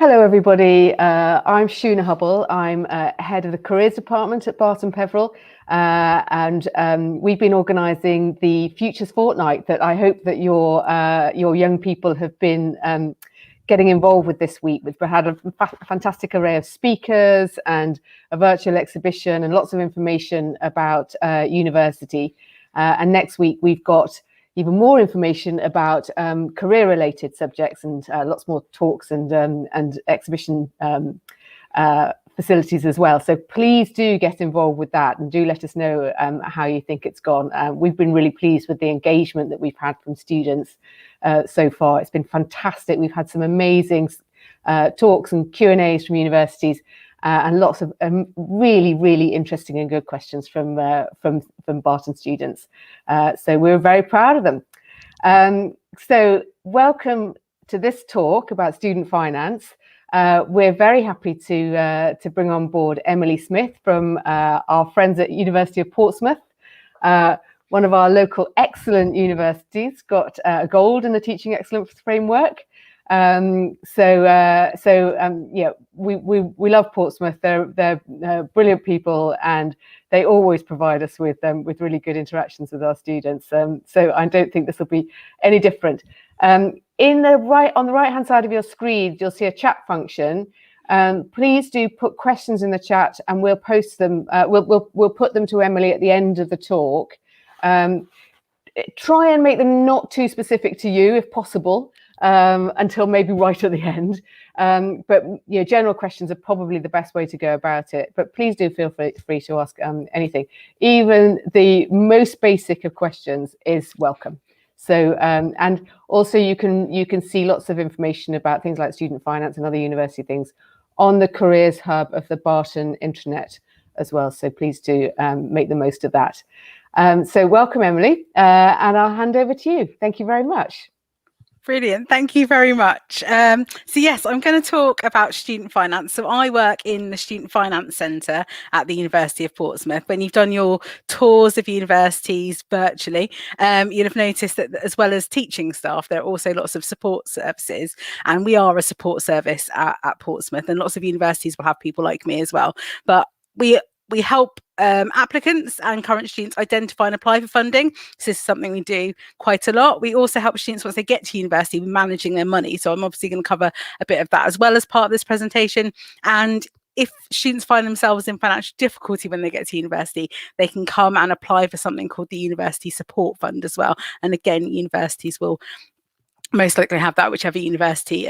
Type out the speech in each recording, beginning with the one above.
Hello, everybody. I'm Shuna Hubble. I'm head of the Careers Department at Barton Peveril, and we've been organising the Futures Fortnight that I hope that your young people have been getting involved with this week. We've had a fantastic array of speakers and a virtual exhibition and lots of information about university. And next week we've got even more information about career-related subjects and lots more talks and exhibition facilities as well. So please do get involved with that and do let us know how you think it's gone. We've been really pleased with the engagement that we've had from students so far. It's been fantastic. We've had some amazing talks and Q&As from universities. And lots of really, really interesting and good questions from Barton students. So we're very proud of them. So welcome to this talk about student finance. We're very happy to bring on board Emily Smith from our friends at University of Portsmouth. One of our local excellent universities, got a gold in the Teaching Excellence Framework. Yeah, we love Portsmouth. They're brilliant people, and they always provide us with really good interactions with our students. So I don't think this will be any different. On the right hand side of your screen, you'll see a chat function. Please do put questions in the chat, and we'll post them. We'll put them to Emily at the end of the talk. Try and make them not too specific to you, if possible. Until maybe right at the end. But general questions are probably the best way to go about it. But please do feel free to ask anything. Even the most basic of questions is welcome. So and also you can see lots of information about things like student finance and other university things on the careers hub of the Barton intranet as well. So please do make the most of that. So welcome, Emily, and I'll hand over to you. Thank you very much. Brilliant. Thank you very much. So yes, I'm going to talk about student finance. So I work in the Student Finance Centre at the University of Portsmouth. When you've done your tours of universities virtually, you'll have noticed that as well as teaching staff, there are also lots of support services. And we are a support service at Portsmouth, and lots of universities will have people like me as well. But we help applicants and current students identify and apply for funding. So this is something we do quite a lot. We also help students once they get to university with managing their money. So I'm obviously going to cover a bit of that as well as part of this presentation. And if students find themselves in financial difficulty when they get to university, they can come and apply for something called the University Support Fund as well. And again, universities will most likely have that, whichever university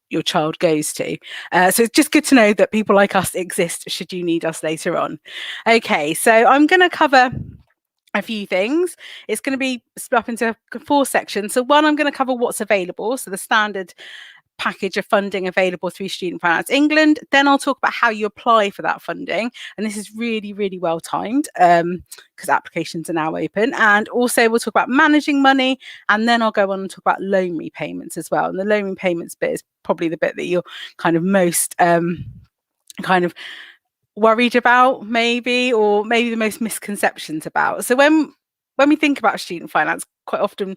your child goes to. So it's just good to know that people like us exist should you need us later on. Okay, so I'm going to cover a few things. It's going to be split up into 4 sections. So one, I'm going to cover what's available, so the standard package of funding available through Student Finance England. Then I'll talk about how you apply for that funding, and this is really, really well timed because applications are now open. And also we'll talk about managing money, and then I'll go on and talk about loan repayments as well. And the loan repayments bit is probably the bit that you're kind of most kind of worried about, maybe, or maybe the most misconceptions about. So when we think about student finance, quite often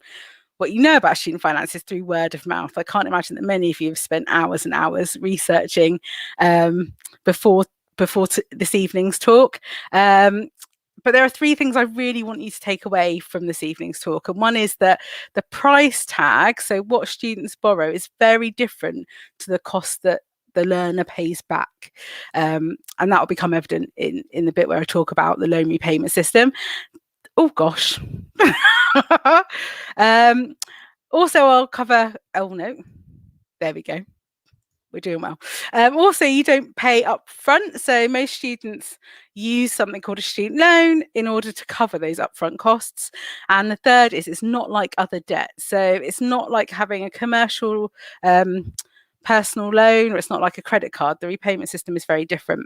what you know about student finance is through word of mouth. I can't imagine that many of you have spent hours and hours researching before this evening's talk. But there are 3 things I really want you to take away from this evening's talk. And one is that the price tag, so what students borrow, is very different to the cost that the learner pays back. And that will become evident in the bit where I talk about the loan repayment system. Oh gosh. Also I'll cover, oh no, there we go, we're doing well. Also, you don't pay up front, so most students use something called a student loan in order to cover those upfront costs. And the third is it's not like other debt, so it's not like having a commercial personal loan, or it's not like a credit card. The repayment system is very different.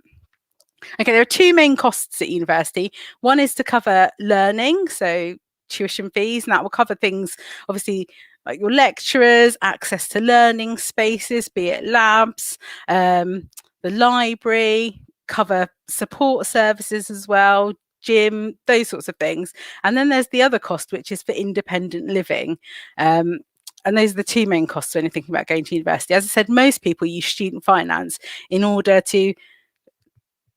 Okay, there are 2 main costs at university. One is to cover learning, so tuition fees, and that will cover things obviously like your lecturers, access to learning spaces, be it labs, the library, cover support services as well, gym, those sorts of things. And then there's the other cost, which is for independent living. and those are the two main costs when you're thinking about going to university. As I said, most people use student finance in order to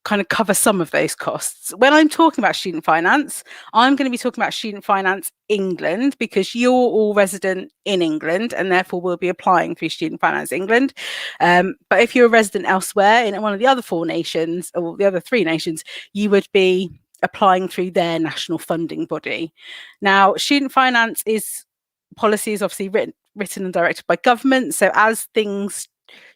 kind of cover some of those costs. When I'm talking about student finance, I'm going to be talking about Student Finance England, because you're all resident in England and therefore will be applying through Student Finance England. But if you're a resident elsewhere in one of the other 4 nations, or the other 3 nations, you would be applying through their national funding body. Now, student finance policy is obviously written and directed by government. So as things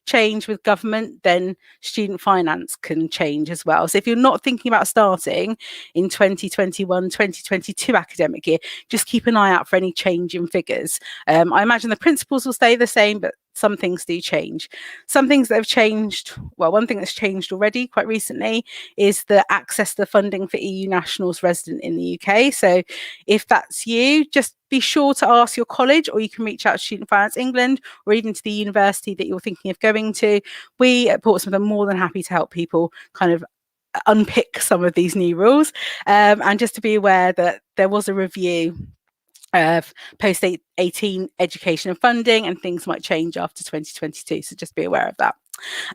change with government, then student finance can change as well. So if you're not thinking about starting in 2021-2022 academic year, just keep an eye out for any change in figures. I imagine the principles will stay the same, but some things do change. Some things that have changed, well, one thing that's changed already quite recently is the access to the funding for EU nationals resident in the UK. So if that's you, just be sure to ask your college, or you can reach out to Student Finance England, or even to the university that you're thinking of going to. We at Portsmouth are more than happy to help people kind of unpick some of these new rules. And just to be aware that there was a review of post-18 education and funding, and things might change after 2022. So just be aware of that.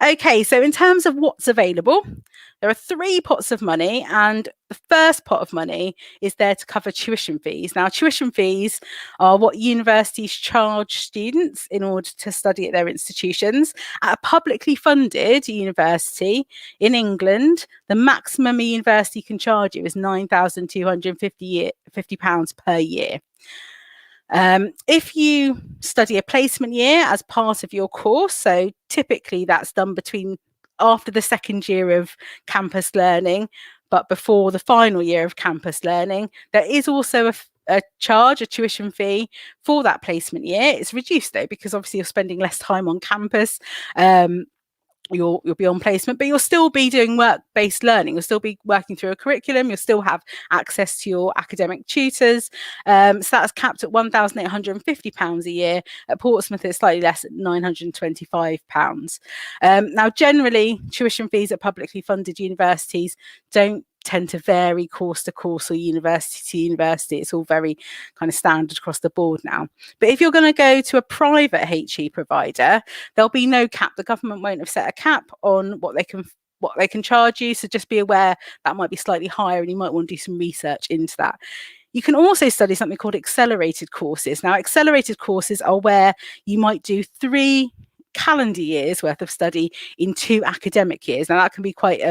Okay, so in terms of what's available, there are 3 pots of money, and the first pot of money is there to cover tuition fees. Now, tuition fees are what universities charge students in order to study at their institutions. At a publicly funded university in England, the maximum a university can charge you is £9,250 per year. If you study a placement year as part of your course, so typically that's done after the 2nd year of campus learning, but before the final year of campus learning, there is also a tuition fee for that placement year. It's reduced though, because obviously you're spending less time on campus. You'll be on placement, but you'll still be doing work-based learning. You'll still be working through a curriculum. You'll still have access to your academic tutors. So that's capped at £1,850 a year. At Portsmouth, it's slightly less at £925. Now, generally, tuition fees at publicly funded universities don't tend to vary course to course or university to university. It's all very kind of standard across the board now. But if you're going to go to a private HE provider, there'll be no cap. The government won't have set a cap on what they can charge you. So just be aware that might be slightly higher, and you might want to do some research into that. You can also study something called accelerated courses. Now, accelerated courses are where you might do 3 calendar years worth of study in 2 academic years. Now, that can be quite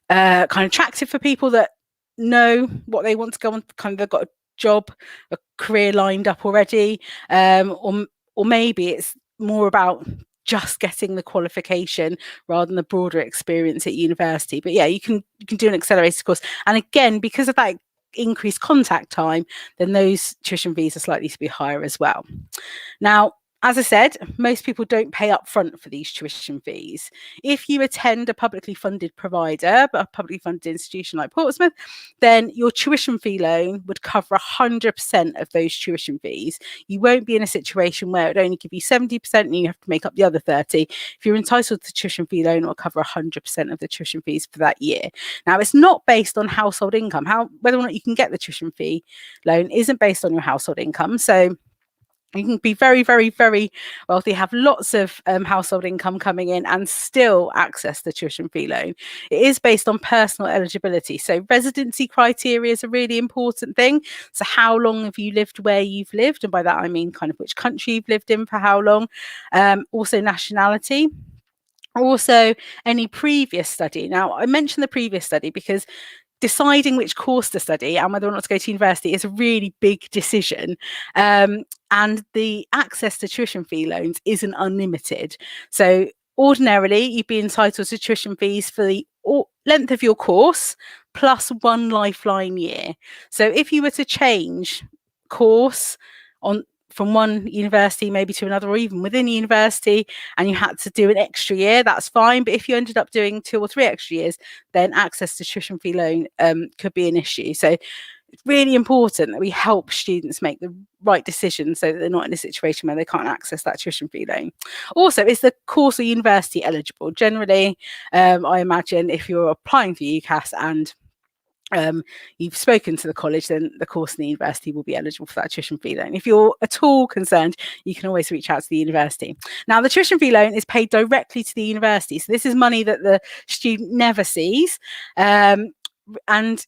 kind of attractive for people that know what they want to go on, kind of they've got a job, a career lined up already, or maybe it's more about just getting the qualification rather than the broader experience at university. But yeah, you can do an accelerated course, and again, because of that increased contact time, then those tuition fees are likely to be higher as well. Now, as I said, most people don't pay up front for these tuition fees. If you attend a publicly funded provider, but a publicly funded institution like Portsmouth, then your tuition fee loan would cover 100% of those tuition fees. You won't be in a situation where it would only give you 70% and you have to make up the other 30. If you're entitled to tuition fee loan, it will cover 100% of the tuition fees for that year. Now, it's not based on household income. Whether or not you can get the tuition fee loan isn't based on your household income. So you can be very, very, very wealthy, have lots of household income coming in, and still access the tuition fee loan. It is based on personal eligibility. So residency criteria is a really important thing. So how long have you lived where you've lived? And by that, I mean kind of which country you've lived in for how long. Also nationality. Also any previous study. Now, I mentioned the previous study because deciding which course to study and whether or not to go to university is a really big decision. And the access to tuition fee loans isn't unlimited. So ordinarily, you'd be entitled to tuition fees for the length of your course plus 1 lifeline year. So if you were to change course from one university maybe to another, or even within a university, and you had to do an extra year, that's fine. But if you ended up doing 2 or 3 extra years, then access to tuition fee loan could be an issue. So it's really important that we help students make the right decision so that they're not in a situation where they can't access that tuition fee loan. Also, is the course or university eligible? Generally, I imagine if you're applying for UCAS and you've spoken to the college, then the course in the university will be eligible for that tuition fee loan. If you're at all concerned, you can always reach out to the university. Now, the tuition fee loan is paid directly to the university. So this is money that the student never sees. And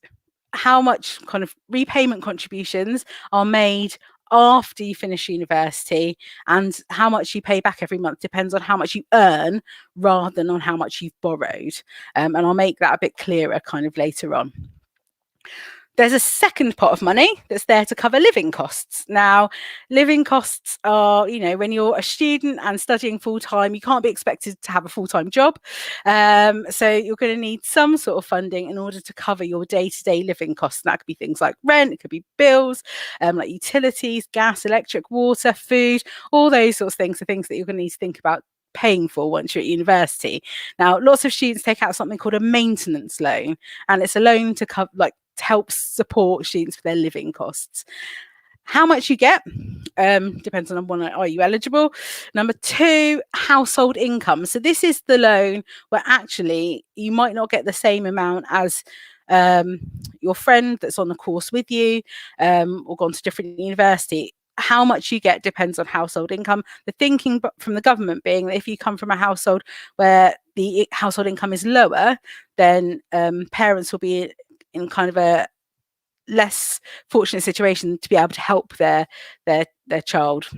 how much kind of repayment contributions are made after you finish university, and how much you pay back every month depends on how much you earn rather than on how much you've borrowed. And I'll make that a bit clearer kind of later on. There's a second pot of money that's there to cover living costs. Now, living costs are, you know, when you're a student and studying full time, you can't be expected to have a full-time job. So you're going to need some sort of funding in order to cover your day-to-day living costs. And that could be things like rent, it could be bills, like utilities, gas, electric, water, food, all those sorts of things are things that you're going to need to think about paying for once you're at university. Now, lots of students take out something called a maintenance loan, and it's a loan to cover, like, to help support students with their living costs. How much you get depends on one, are you eligible? Number two, household income. So this is the loan where actually you might not get the same amount as your friend that's on the course with you or gone to different university. How much you get depends on household income. The thinking from the government being that if you come from a household where the household income is lower, then parents will be in kind of a less fortunate situation to be able to help their child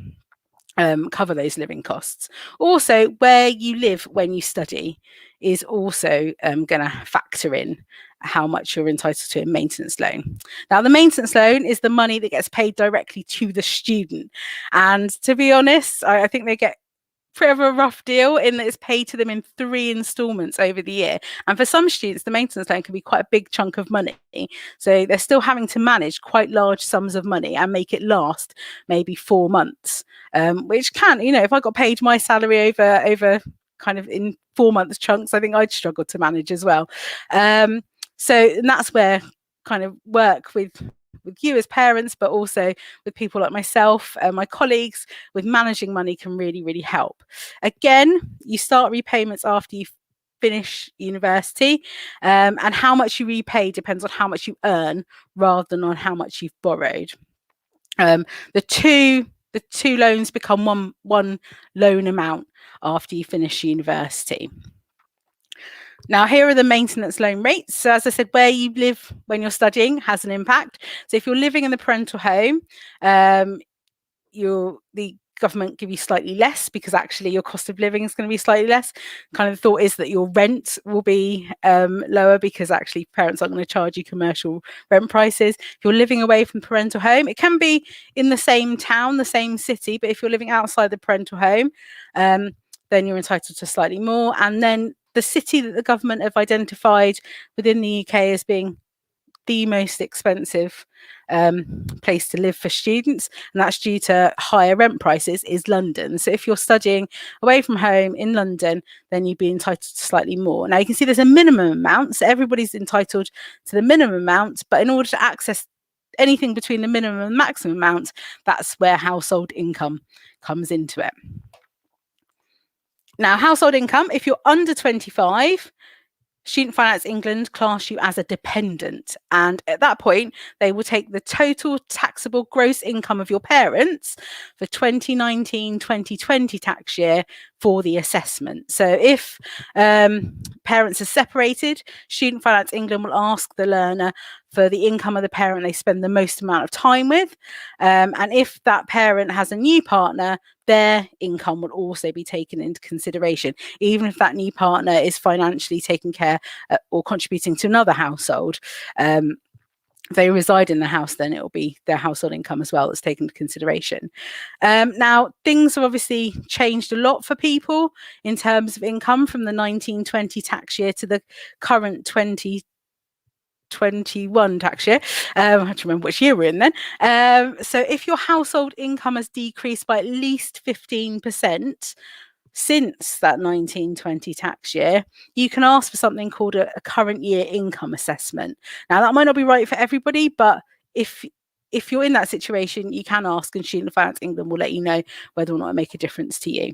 cover those living costs. Also, where you live when you study is also going to factor in how much you're entitled to a maintenance loan. Now, the maintenance loan is the money that gets paid directly to the student. And to be honest, I think they get bit of a rough deal in that it's paid to them in 3 installments over the year. And for some students, the maintenance loan can be quite a big chunk of money. So they're still having to manage quite large sums of money and make it last maybe 4 months, which can, you know, if I got paid my salary over kind of in 4 months chunks, I think I'd struggle to manage as well. So and that's where kind of work with you as parents, but also with people like myself and my colleagues with managing money can really, really help. Again, you start repayments after you finish university, and how much you repay depends on how much you earn rather than on how much you've borrowed. The two loans become one loan amount after you finish university. Now, here are the maintenance loan rates. So as I said, where you live when you're studying has an impact. So if you're living in the parental home, the government give you slightly less because actually your cost of living is going to be slightly less. Kind of the thought is that your rent will be lower because actually parents aren't going to charge you commercial rent prices. If you're living away from the parental home, it can be in the same town, the same city, but if you're living outside the parental home, then you're entitled to slightly more. And then the city that the government have identified within the UK as being the most expensive place to live for students, and that's due to higher rent prices, is London. So if you're studying away from home in London, then you'd be entitled to slightly more. Now you can see there's a minimum amount, so everybody's entitled to the minimum amount, but in order to access anything between the minimum and maximum amount, that's where household income comes into it. Now, household income, if you're under 25, Student Finance England class you as a dependent, and at that point they will take the total taxable gross income of your parents for 2019-2020 tax year for the assessment. So if parents are separated, Student Finance England will ask the learner for the income of the parent they spend the most amount of time with, and if that parent has a new partner, their income will also be taken into consideration, even if that new partner is financially taking care or contributing to another household. If they reside in the house, then it will be their household income as well that's taken into consideration. Now, things have obviously changed a lot for people in terms of income from the 1920 tax year to the current 2021 tax year. I have to remember which year we're in then. So if your household income has decreased by at least 15% since that 1920 tax year, you can ask for something called a current year income assessment. Now, that might not be right for everybody, but if you're in that situation, you can ask, and Student Finance England will let you know whether or not it make a difference to you.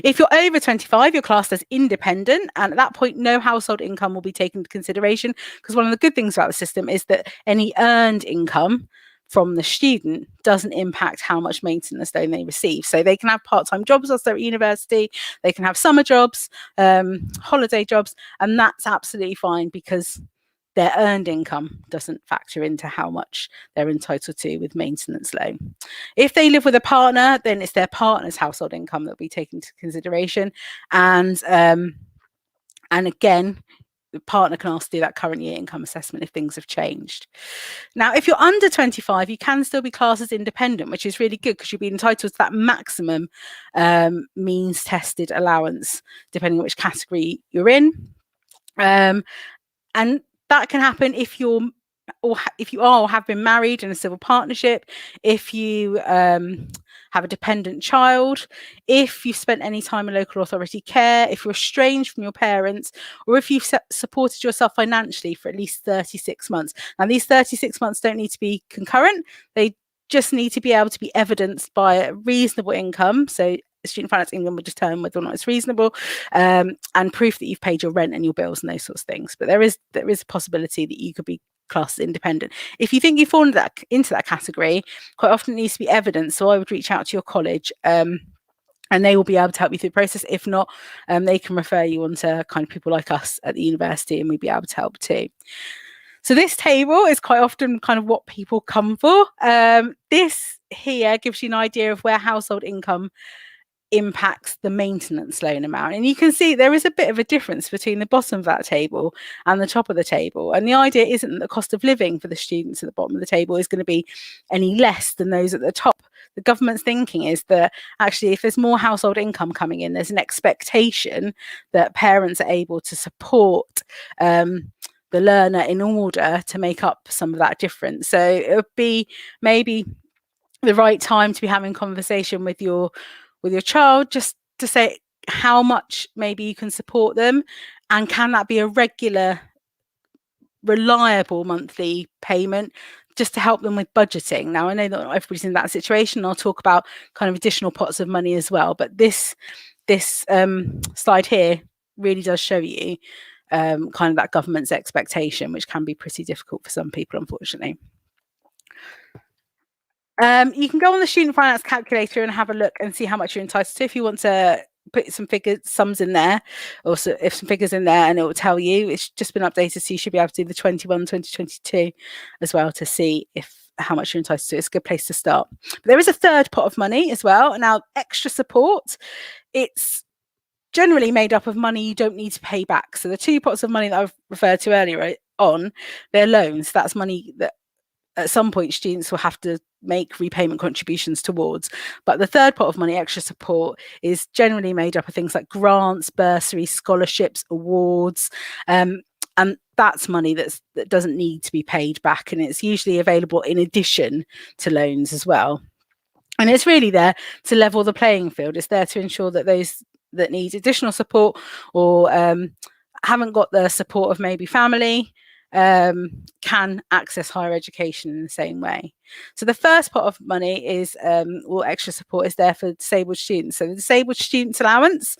If you're over 25, you're classed as independent, and at that point, no household income will be taken into consideration, because one of the good things about the system is that any earned income from the student doesn't impact how much maintenance loan they receive. So they can have part-time jobs whilst they're at university, they can have summer jobs, holiday jobs, and that's absolutely fine, because their earned income doesn't factor into how much they're entitled to with maintenance loan. If they live with a partner, then it's their partner's household income that will be taken into consideration. And again, the partner can ask to do that current year income assessment if things have changed. Now, if you're under 25, you can still be classed as independent, which is really good, because you'll be entitled to that maximum means tested allowance, depending on which category you're in. And that can happen if you're, or if you are or have been married in a civil partnership, if you have a dependent child, if you've spent any time in local authority care, if you're estranged from your parents, or if you've supported yourself financially for at least 36 months. Now, these 36 months don't need to be concurrent. They just need to be able to be evidenced by a reasonable income. So Student Finance England will determine whether or not it's reasonable, and proof that you've paid your rent and your bills and those sorts of things. But there is a possibility that you could be classed as independent. If you think you fall into that category, quite often it needs to be evidence. So I would reach out to your college, and they will be able to help you through the process. If not, they can refer you on to kind of people like us at the university, and we'll be able to help too. So this table is quite often kind of what people come for. This here gives you an idea of where household income impacts the maintenance loan amount, and you can see there is a bit of a difference between the bottom of that table and the top of the table. And the idea isn't that the cost of living for the students at the bottom of the table is going to be any less than those at the top. The government's thinking is that actually, if there's more household income coming in, there's an expectation that parents are able to support the learner in order to make up some of that difference. So it would be maybe the right time to be having conversation with your child, just to say how much maybe you can support them, and can that be a regular, reliable monthly payment, just to help them with budgeting. Now, I know that not everybody's in that situation. I'll talk about kind of additional pots of money as well, but this slide here really does show you kind of that government's expectation, which can be pretty difficult for some people, unfortunately. You can go on the student finance calculator and have a look and see how much you're entitled to. If you want to put some sums in there, or if some figures in there, and it will tell you. It's just been updated, so you should be able to do the 2022 as well to see how much you're entitled to. It's a good place to start. But there is a third pot of money as well. Now, extra support, it's generally made up of money you don't need to pay back. So the two pots of money that I've referred to earlier on, they're loans. That's money that at some point students will have to make repayment contributions towards. But the third pot of money, extra support, is generally made up of things like grants, bursaries, scholarships, awards, and that's money that doesn't need to be paid back, and it's usually available in addition to loans as well. And it's really there to level the playing field. It's there to ensure that those that need additional support, or haven't got the support of maybe family, can access higher education in the same way. So the first pot of money is, or extra support, is there for disabled students. So the Disabled Students Allowance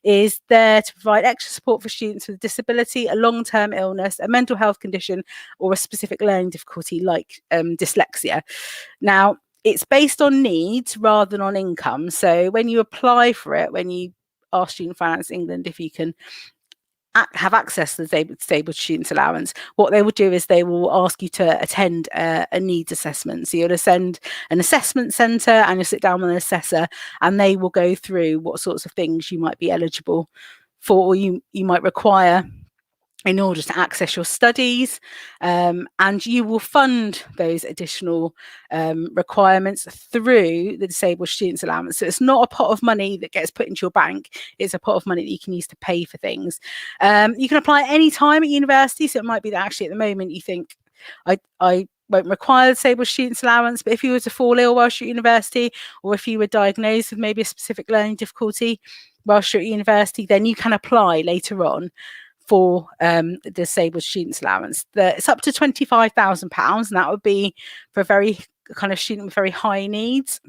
is there to provide extra support for students with a disability, a long-term illness, a mental health condition, or a specific learning difficulty like dyslexia. Now, it's based on needs rather than on income. So when you apply for it, when you ask Student Finance England if you can have access to the Disabled Students Allowance, what they will do is they will ask you to attend a needs assessment. So you'll attend an assessment centre and you'll sit down with an assessor, and they will go through what sorts of things you might be eligible for, or you might require in order to access your studies, and you will fund those additional requirements through the Disabled Students Allowance. So it's not a pot of money that gets put into your bank, it's a pot of money that you can use to pay for things. You can apply at any time at university, so it might be that actually at the moment you think, I won't require the Disabled Students Allowance, but if you were to fall ill whilst you're at university, or if you were diagnosed with maybe a specific learning difficulty whilst you're at university, then you can apply later on for the Disabled Students Allowance. It's up to £25,000, and that would be for a very kind of student with very high needs.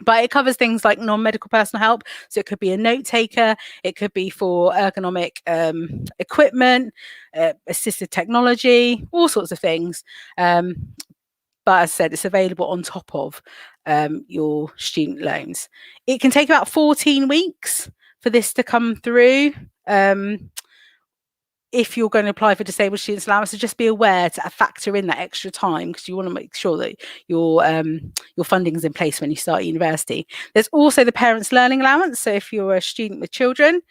But it covers things like non-medical personal help. So it could be a note taker, it could be for ergonomic equipment, assistive technology, all sorts of things. But as I said, it's available on top of your student loans. It can take about 14 weeks for this to come through. If you're going to apply for disabled students allowance, so just be aware to factor in that extra time, because you want to make sure that your funding is in place when you start university. There's also the parents' learning allowance. So if you're a student with children,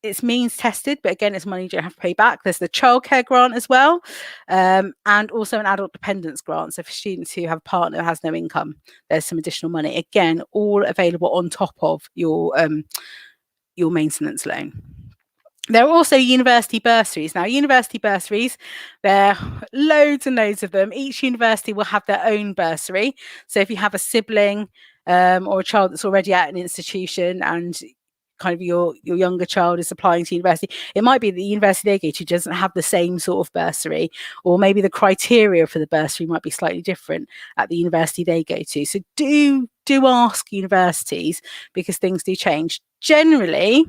it's means tested, but again, it's money you don't have to pay back. There's the childcare grant as well, and also an adult dependence grant. So for students who have a partner who has no income, there's some additional money. Again, all available on top of your maintenance loan. There are also university bursaries. Now, university bursaries, there are loads and loads of them. Each university will have their own bursary. So if you have a sibling or a child that's already at an institution and kind of your younger child is applying to university, it might be that the university they go to doesn't have the same sort of bursary, or maybe the criteria for the bursary might be slightly different at the university they go to. So do ask universities, because things do change. Generally,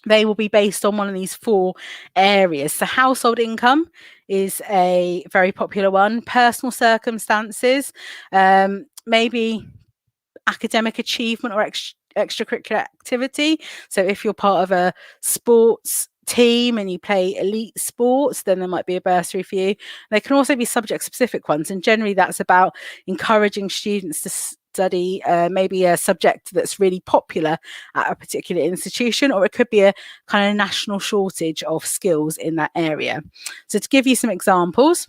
they will be based on one of these 4 areas. So household income is a very popular one. Personal circumstances, maybe academic achievement or extracurricular activity. So if you're part of a sports team and you play elite sports, then there might be a bursary for you. There can also be subject specific ones, and generally that's about encouraging students to study maybe a subject that's really popular at a particular institution, or it could be a kind of national shortage of skills in that area. So to give you some examples,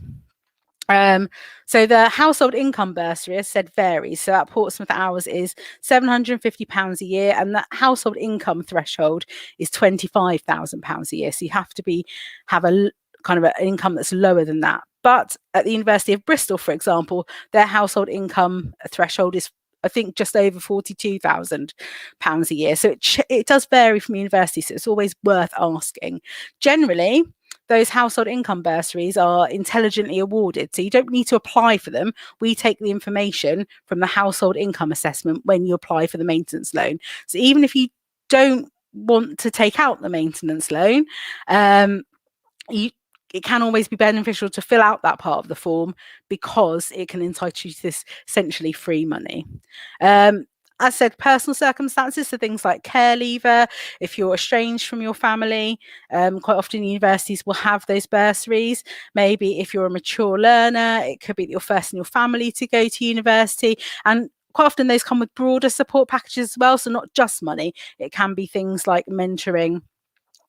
so the household income bursary, as said, varies. So at Portsmouth, ours is £750 a year, and that household income threshold is £25,000 a year. So you have to have a kind of an income that's lower than that. But at the University of Bristol, for example, their household income threshold is, I think, just over £42,000 a year. So it does vary from university, so it's always worth asking. Generally, those household income bursaries are intelligently awarded, so you don't need to apply for them. We take the information from the household income assessment when you apply for the maintenance loan. So even if you don't want to take out the maintenance loan, it can always be beneficial to fill out that part of the form, because it can entitle you to this essentially free money. As said, personal circumstances, so things like care leaver, if you're estranged from your family, quite often universities will have those bursaries. Maybe if you're a mature learner, it could be that you're first in your family to go to university, and quite often those come with broader support packages as well, so not just money. It can be things like mentoring,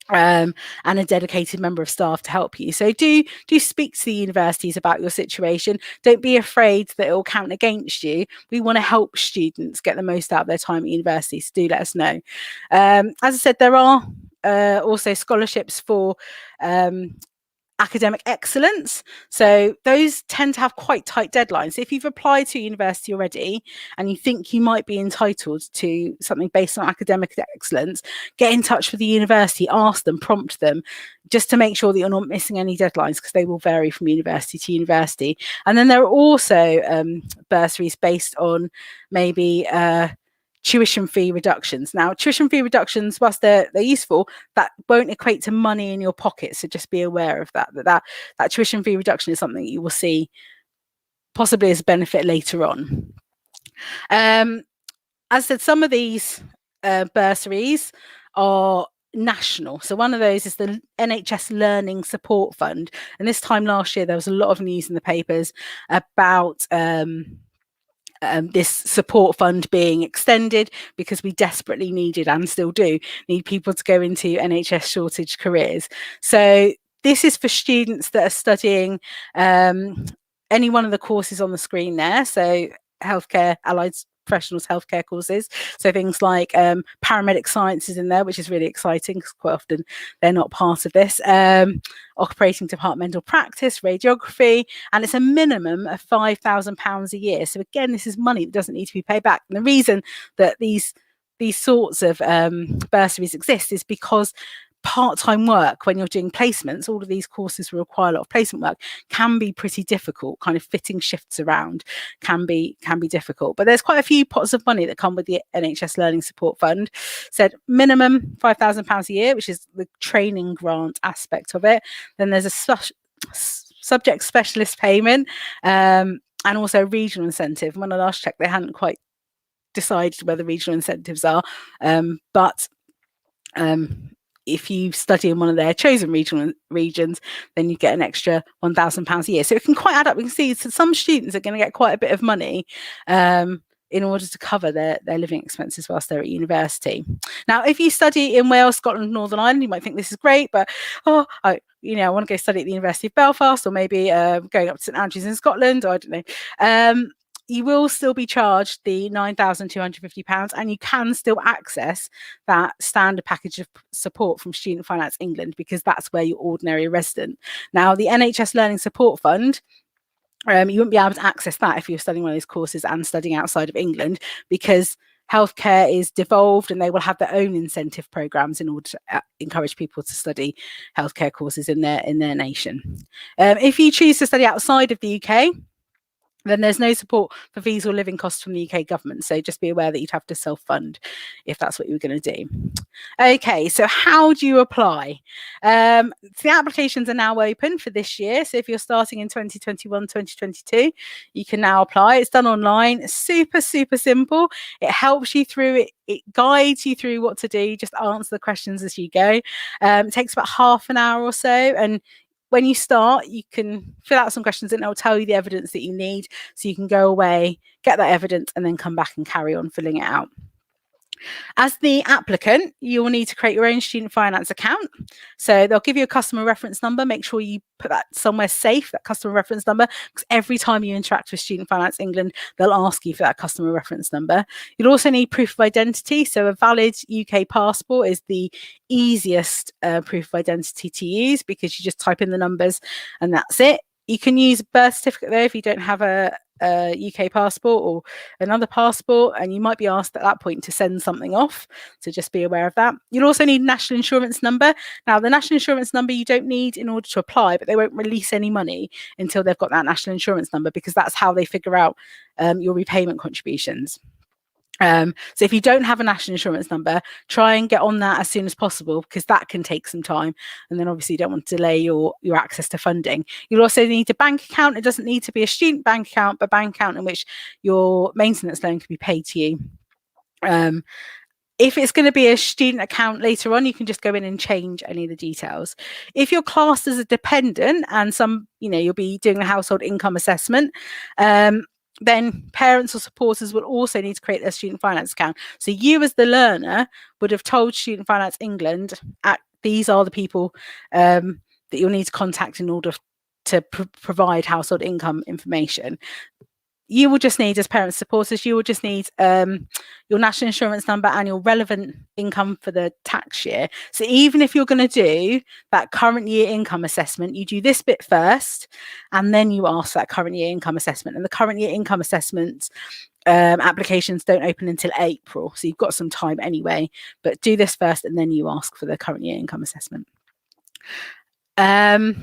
and a dedicated member of staff to help you. So do speak to the universities about your situation. Don't be afraid that it will count against you. We want to help students get the most out of their time at university, so do let us know. As I said, there are also scholarships for academic excellence. So those tend to have quite tight deadlines. So if you've applied to university already and you think you might be entitled to something based on academic excellence, get in touch with the university, ask them, prompt them, just to make sure that you're not missing any deadlines, because they will vary from university to university. And then there are also bursaries based on maybe tuition fee reductions. Now, tuition fee reductions, whilst they're useful, that won't equate to money in your pocket. So just be aware of that tuition fee reduction is something that you will see possibly as a benefit later on. As I said, some of these bursaries are national. So one of those is the NHS Learning Support Fund. And this time last year, there was a lot of news in the papers about this support fund being extended, because we desperately needed, and still do need, people to go into NHS shortage careers. So this is for students that are studying any one of the courses on the screen there. So healthcare, allied professionals healthcare courses, so things like paramedic science is in there, which is really exciting because quite often they're not part of this. Operating departmental practice, radiography, and it's a minimum of £5,000 a year. So again, this is money that doesn't need to be paid back. And the reason that these sorts of bursaries exist is because part-time work when you're doing placements, all of these courses will require a lot of placement work, can be pretty difficult. Kind of fitting shifts around can be difficult. But there's quite a few pots of money that come with the NHS Learning Support Fund. Said minimum £5,000 a year, which is the training grant aspect of it. Then there's a subject specialist payment, and also regional incentive. When I last checked, they hadn't quite decided where the regional incentives are, but if you study in one of their chosen regions, then you get an extra £1,000 a year. So it can quite add up. We can see some students are going to get quite a bit of money in order to cover their living expenses whilst they're at university. Now, if you study in Wales, Scotland, Northern Ireland, you might think this is great, but I want to go study at the University of Belfast, or maybe going up to St Andrews in Scotland, or I don't know. You will still be charged the £9,250, and you can still access that standard package of support from Student Finance England, because that's where you're ordinary resident. Now, the NHS Learning Support Fund, you wouldn't be able to access that if you're studying one of these courses and studying outside of England, because healthcare is devolved and they will have their own incentive programs in order to encourage people to study healthcare courses in their nation. If you choose to study outside of the UK, then there's no support for fees or living costs from the UK government. So just be aware that you'd have to self-fund if that's what you were going to do. Okay, so how do you apply? So the applications are now open for this year. So if you're starting in 2021, 2022, you can now apply. It's done online. It's super, super simple. It helps you through it. It guides you through what to do. Just answer the questions as you go. It takes about half an hour or so. And when you start, you can fill out some questions and it'll tell you the evidence that you need. So you can go away, get that evidence, and then come back and carry on filling it out. As the applicant, you will need to create your own student finance account. So they'll give you a customer reference number. Make sure you put that somewhere safe, that customer reference number, because every time you interact with Student Finance England, they'll ask you for that customer reference number. You'll also need proof of identity. So a valid UK passport is the easiest proof of identity to use, because you just type in the numbers and that's it. You can use a birth certificate though if you don't have a UK passport or another passport, and you might be asked at that point to send something off, so just be aware of that. You'll also need national insurance number. Now, the national insurance number you don't need in order to apply, but they won't release any money until they've got that national insurance number, because that's how they figure out your repayment contributions. So if you don't have a national insurance number, try and get on that as soon as possible, because that can take some time, and then obviously you don't want to delay your access to funding. You'll also need a bank account. It doesn't need to be a student bank account, but a bank account in which your maintenance loan can be paid to you. If it's going to be a student account later on, you can just go in and change any of the details. If you're classed as a dependent and you'll be doing a household income assessment, then parents or supporters will also need to create their student finance account. So you as the learner would have told Student Finance England, these are the people that you'll need to contact in order to provide household income information. You will just need, as parents supporters, you will just need your national insurance number and your relevant income for the tax year. So even if you're going to do that current year income assessment, you do this bit first, and then you ask that current year income assessment. And the current year income assessment applications don't open until April, so you've got some time anyway. But do this first, and then you ask for the current year income assessment. Now,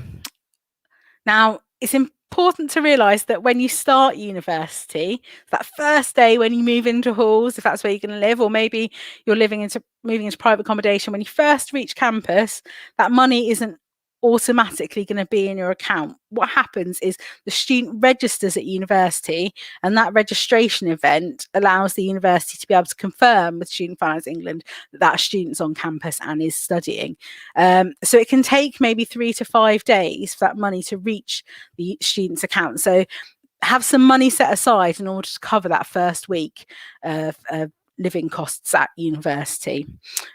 it's important to realise that when you start university, that first day when you move into halls, if that's where you're going to live, or maybe you're moving into private accommodation, when you first reach campus, that money isn't automatically going to be in your account. What happens is the student registers at university, and that registration event allows the university to be able to confirm with Student Finance England that that student's on campus and is studying. So it can take maybe 3 to 5 days for that money to reach the student's account. So have some money set aside in order to cover that first week of living costs at university.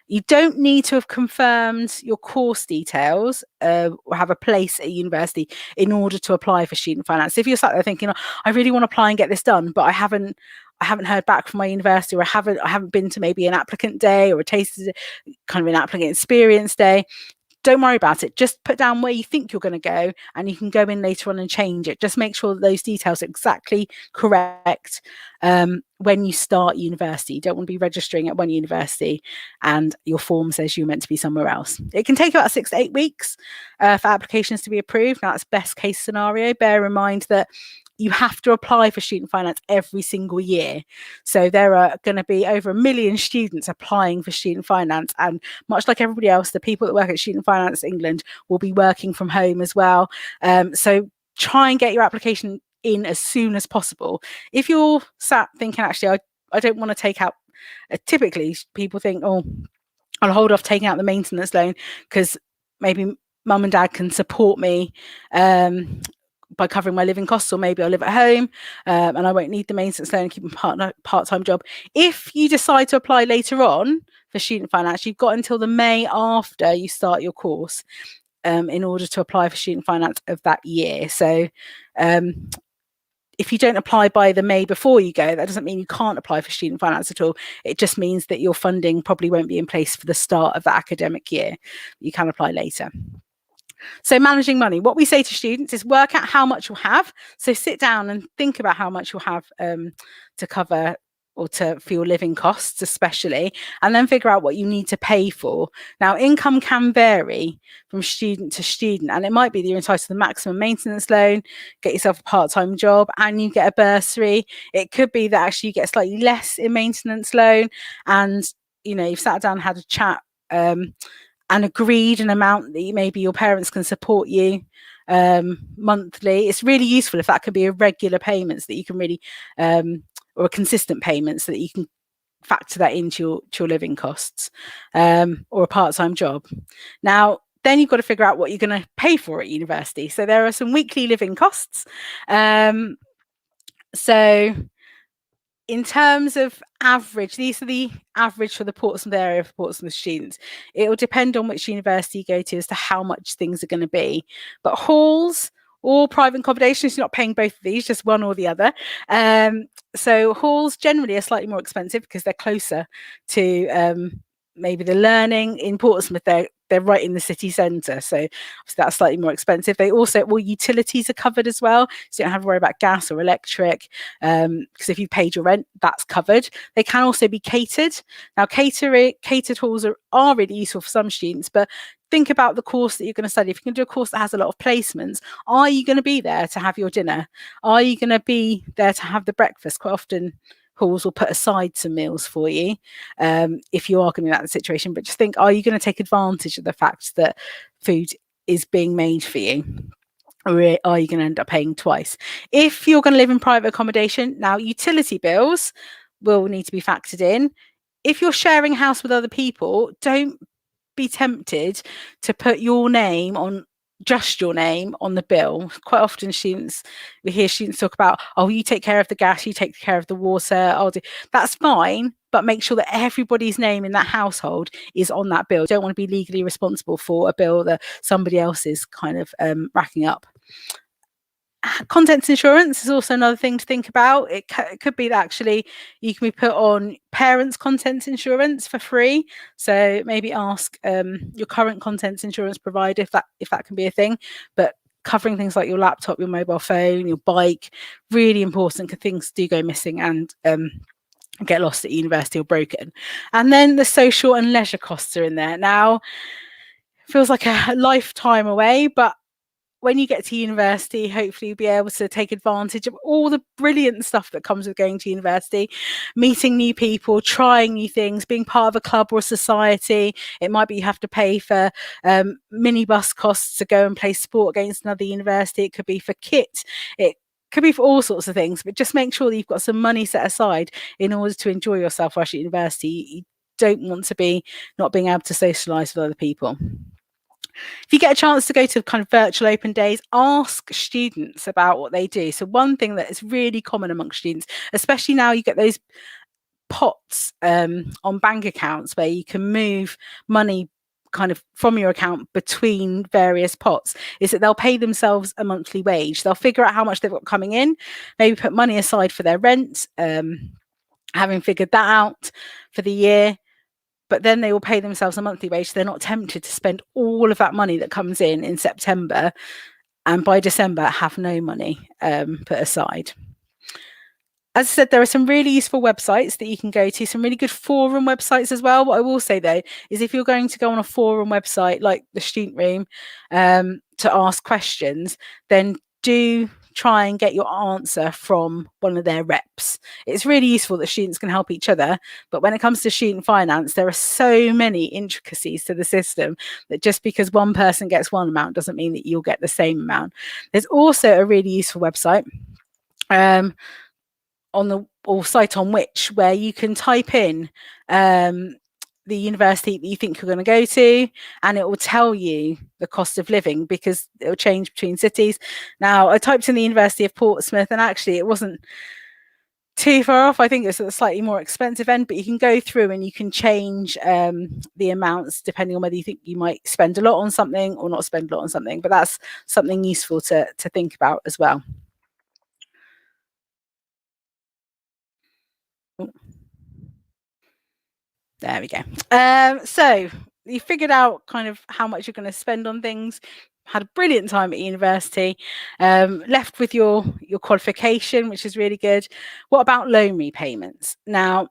You don't need to have confirmed your course details or have a place at university in order to apply for student finance. If you're sat there thinking, I really want to apply and get this done, but I haven't heard back from my university, or I haven't been to maybe an applicant day or a kind of an applicant experience day, don't worry about it. Just put down where you think you're going to go, and you can go in later on and change it. Just make sure that those details are exactly correct when you start university. You don't want to be registering at one university and your form says you're meant to be somewhere else. It can take about 6 to 8 weeks for applications to be approved. Now, that's best case scenario. Bear in mind that you have to apply for student finance every single year. So there are going to be over 1 million students applying for student finance. And much like everybody else, the people that work at Student Finance England will be working from home as well. So try and get your application in as soon as possible. If you're sat thinking, actually, I don't want to take out, typically people think, oh, I'll hold off taking out the maintenance loan because maybe mum and dad can support me by covering my living costs, or maybe I'll live at home and I won't need the maintenance loan and keep a part-time job. If you decide to apply later on for student finance, you've got until the May after you start your course in order to apply for student finance of that year. So if you don't apply by the May before you go, that doesn't mean you can't apply for student finance at all. It just means that your funding probably won't be in place for the start of the academic year. You can apply later. So managing money, what we say to students is work out how much you'll have. So sit down and think about how much you'll have to cover or for your living costs especially, and then figure out what you need to pay for. Now, income can vary from student to student, and it might be that you're entitled to the maximum maintenance loan, get yourself a part-time job, and you get a bursary. It could be that actually you get slightly less in maintenance loan, and you've sat down and had a chat and agreed an amount that maybe your parents can support you monthly. It's really useful if that could be a regular payments that you can really or a consistent payment, so that you can factor that into your living costs, or a part-time job. Now, then you've got to figure out what you're going to pay for at university. So there are some weekly living costs. So in terms of average, these are the average for the Portsmouth area for Portsmouth students. It will depend on which university you go to as to how much things are going to be. But halls or private accommodations, you're not paying both of these, just one or the other. So halls generally are slightly more expensive because they're closer to maybe the learning. In Portsmouth, they're right in the city centre, so that's slightly more expensive. They also, utilities are covered as well, so you don't have to worry about gas or electric, because if you've paid your rent, that's covered. They can also be catered. Now, catered halls are really useful for some students, but think about the course that you're going to study. If you're going to do a course that has a lot of placements, are you going to be there to have your dinner? Are you going to be there to have the breakfast? Quite often, halls will put aside some meals for you if you are going to be in that situation. But just think, are you going to take advantage of the fact that food is being made for you? Or are you going to end up paying twice? If you're going to live in private accommodation, now utility bills will need to be factored in. If you're sharing a house with other people, don't be tempted to put just your name on the bill. Quite often we hear students talk about, oh, you take care of the gas, you take care of the water, that's fine, but make sure that everybody's name in that household is on that bill. You don't want to be legally responsible for a bill that somebody else is kind of racking up. Contents insurance is also another thing to think about. It could be that actually you can be put on parents' contents insurance for free. So maybe ask your current contents insurance provider if that can be a thing. But covering things like your laptop, your mobile phone, your bike, really important because things do go missing and get lost at university or broken. And then the social and leisure costs are in there. Now, it feels like a lifetime away, but when you get to university, hopefully you'll be able to take advantage of all the brilliant stuff that comes with going to university, meeting new people, trying new things, being part of a club or a society. It might be you have to pay for minibus costs to go and play sport against another university. It could be for kit. It could be for all sorts of things, but just make sure that you've got some money set aside in order to enjoy yourself whilst at university. You don't want to be not being able to socialise with other people. If you get a chance to go to kind of virtual open days, ask students about what they do. So one thing that is really common amongst students, especially now you get those pots on bank accounts where you can move money kind of from your account between various pots, is that they'll pay themselves a monthly wage. They'll figure out how much they've got coming in, maybe put money aside for their rent, having figured that out for the year. But then they will pay themselves a monthly wage. So they're not tempted to spend all of that money that comes in September, and by December have no money put aside. As I said, there are some really useful websites that you can go to, some really good forum websites as well. What I will say though is if you're going to go on a forum website like the Student Room to ask questions, then do try and get your answer from one of their reps. It's really useful that students can help each other, but when it comes to student finance, there are so many intricacies to the system that just because one person gets one amount doesn't mean that you'll get the same amount. There's also a really useful website on the site on which where you can type in the university that you think you're going to go to, and it will tell you the cost of living because it will change between cities. Now, I typed in the University of Portsmouth, and actually it wasn't too far off. I think it's at the slightly more expensive end, but you can go through and you can change the amounts depending on whether you think you might spend a lot on something or not spend a lot on something. But that's something useful to think about as well. There we go. So you figured out kind of how much you're going to spend on things, had a brilliant time at university, left with your qualification, which is really good. What about loan repayments? Now,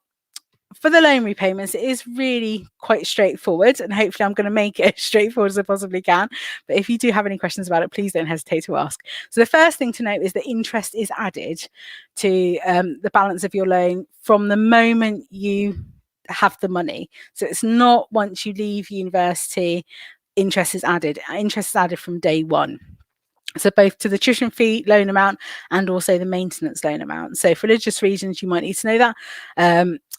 for the loan repayments, it is really quite straightforward, and hopefully I'm going to make it as straightforward as I possibly can. But if you do have any questions about it, please don't hesitate to ask. So the first thing to note is that interest is added to the balance of your loan from the moment you have the money. So it's not once you leave university, interest is added. Interest is added from day one. So both to the tuition fee loan amount and also the maintenance loan amount. So for religious reasons, you might need to know that.